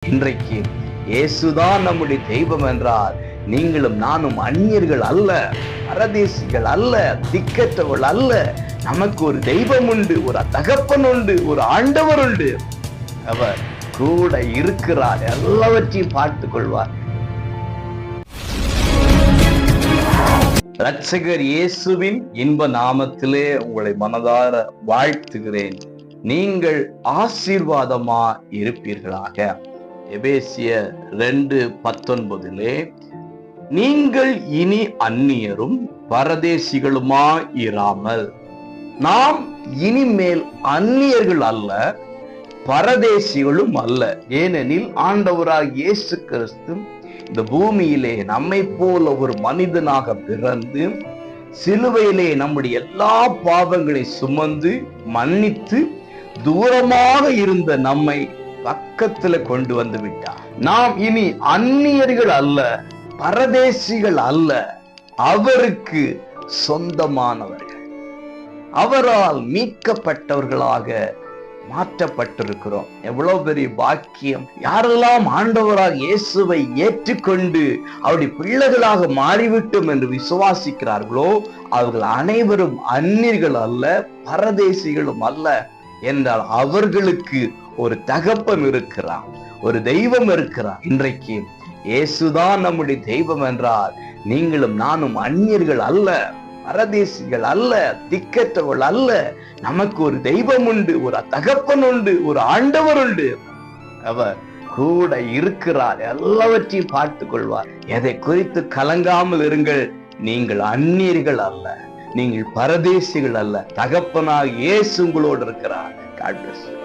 இன்றைக்கு இயேசுதான் நம்முடைய தெய்வம் என்றால் நீங்களும் நானும் அந்நியர்கள் அல்ல, பரதேசிகள் அல்ல, திக்கற்றவர்கள் அல்ல. நமக்கு ஒரு தெய்வம் உண்டு, ஒரு தகப்பன் உண்டு, ஒரு ஆண்டவர் உண்டு. அவர் கூட இருக்கிறார், எல்லாவற்றையும் பார்த்துக் கொள்வார். இரட்சகர் இயேசுவின் இன்ப நாமத்திலே உங்களை மனதார வாழ்த்துகிறேன். நீங்கள் ஆசீர்வாதமா இருப்பீர்களாக. எபேசியர் 2:19 நீங்கள் இனி அந்நியரும் பரதேசிகளுமா இராமல், நாம் இனிமேல் அந்நியர்கள் அல்ல, பரதேசிகளும் அல்ல. ஏனெனில் ஆண்டவராகிய இயேசு கிறிஸ்து இந்த பூமியிலே நம்மை போல ஒரு மனிதனாக பிறந்து சிலுவையிலே நம்முடைய எல்லா பாவங்களை சுமந்து மன்னித்து தூரமாக இருந்த நம்மை பக்கத்துல கொண்டு வந்து விட்டார். நாம் இனி அந்நியர்கள் அல்ல, பரதேசிகள் அல்ல, அவருக்கு சொந்தமானவர்கள், அவரால் மீட்கப்பட்டவர்களாக மாற்றப்பட்டிருக்கிறோம். எவ்வளவு பெரிய பாக்கியம்! யாரெல்லாம் ஆண்டவராக இயேசுவை ஏற்றுக்கொண்டு அவருடைய பிள்ளைகளாக மாறிவிட்டோம் என்று விசுவாசிக்கிறார்களோ அவர்கள் அனைவரும் அந்நியர்கள் அல்ல, பரதேசிகளும் அல்ல என்றால் அவர்களுக்கு ஒரு தகப்பன் இருக்கிறார், ஒரு தெய்வம் இருக்கிறார். இன்றைக்கு இயேசுதான் நம்முடைய தெய்வம் என்றால் நீங்களும் நானும் அந்நியர்கள் அல்ல, பரதேசிகள் அல்ல, திக்கற்றவர்கள் அல்ல. நமக்கு ஒரு தெய்வம் உண்டு, ஒரு தகப்பன் உண்டு, ஒரு ஆண்டவர் உண்டு. அவர் கூட இருக்கிறார், எல்லாவற்றையும் பார்த்துக் கொள்வார். எதை குறித்து கலங்காமல் இருங்கள். நீங்கள் அந்நியர்கள் அல்ல, நீங்கள் பரதேசிகள் அல்ல, தகப்பனாக இயேசு உங்களோடு இருக்கிறார். God bless you.